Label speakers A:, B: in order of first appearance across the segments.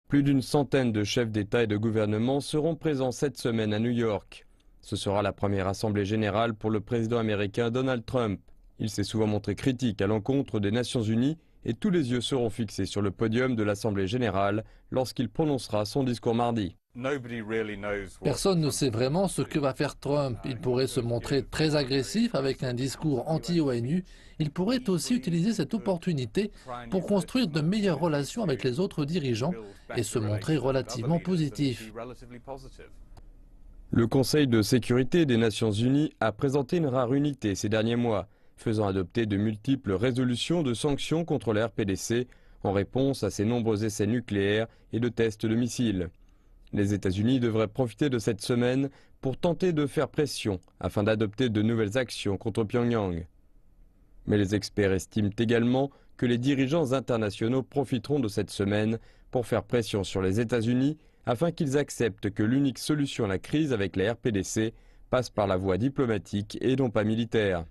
A: Plus d'une centaine de chefs d'État et de gouvernement seront présents cette semaine à New York. Ce sera la première assemblée générale pour le président américain Donald Trump. Il s'est souvent montré critique à l'encontre des Nations Unies et tous les yeux seront fixés sur le podium de l'Assemblée générale lorsqu'il prononcera son discours mardi.
B: Personne ne sait vraiment ce que va faire Trump. Il pourrait se montrer très agressif avec un discours anti-ONU. Il pourrait aussi utiliser cette opportunité pour construire de meilleures relations avec les autres dirigeants et se montrer relativement positif.
A: Le Conseil de sécurité des Nations Unies a présenté une rare unité ces derniers mois, faisant adopter de multiples résolutions de sanctions contre la RPDC en réponse à ses nombreux essais nucléaires et de tests de missiles. Les États-Unis devraient profiter de cette semaine pour tenter de faire pression afin d'adopter de nouvelles actions contre Pyongyang. Mais les experts estiment également que les dirigeants internationaux profiteront de cette semaine pour faire pression sur les États-Unis afin qu'ils acceptent que l'unique solution à la crise avec la RPDC passe par la voie diplomatique et non pas militaire.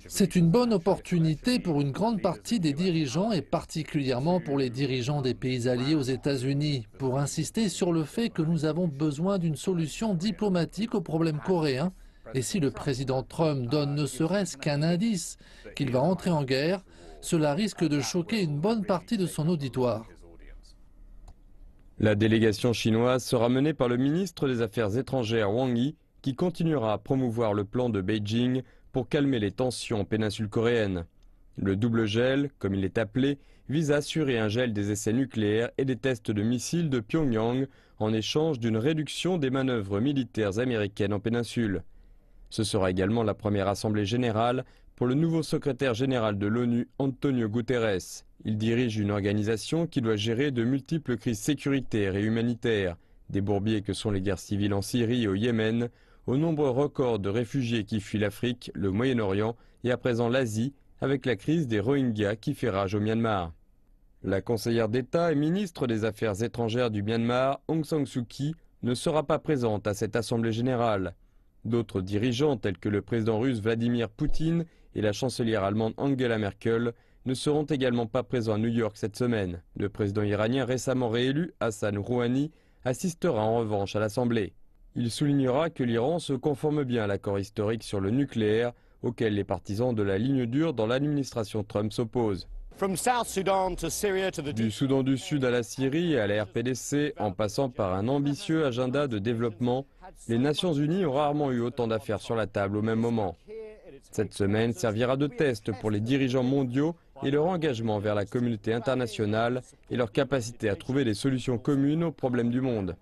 B: C'est une bonne opportunité pour une grande partie des dirigeants et particulièrement pour les dirigeants des pays alliés aux États-Unis pour insister sur le fait que nous avons besoin d'une solution diplomatique au problème coréen. Et si le président Trump donne ne serait-ce qu'un indice qu'il va entrer en guerre, cela risque de choquer une bonne partie de son auditoire.
A: La délégation chinoise sera menée par le ministre des Affaires étrangères Wang Yi, qui continuera à promouvoir le plan de Beijing pour calmer les tensions en péninsule coréenne. Le double gel, comme il est appelé, vise à assurer un gel des essais nucléaires et des tests de missiles de Pyongyang en échange d'une réduction des manœuvres militaires américaines en péninsule. Ce sera également la première assemblée générale pour le nouveau secrétaire général de l'ONU, Antonio Guterres. Il dirige une organisation qui doit gérer de multiples crises sécuritaires et humanitaires, des bourbiers que sont les guerres civiles en Syrie et au Yémen, aux nombreux records de réfugiés qui fuient l'Afrique, le Moyen-Orient et à présent l'Asie, avec la crise des Rohingyas qui fait rage au Myanmar. La conseillère d'État et ministre des Affaires étrangères du Myanmar, Aung San Suu Kyi, ne sera pas présente à cette assemblée générale. D'autres dirigeants, tels que le président russe Vladimir Poutine et la chancelière allemande Angela Merkel, ne seront également pas présents à New York cette semaine. Le président iranien récemment réélu, Hassan Rouhani, assistera en revanche à l'Assemblée. Il soulignera que l'Iran se conforme bien à l'accord historique sur le nucléaire auquel les partisans de la ligne dure dans l'administration Trump s'opposent. Du Soudan du Sud à la Syrie et à la RPDC, en passant par un ambitieux agenda de développement, les Nations Unies ont rarement eu autant d'affaires sur la table au même moment. Cette semaine servira de test pour les dirigeants mondiaux et leur engagement vers la communauté internationale et leur capacité à trouver des solutions communes aux problèmes du monde.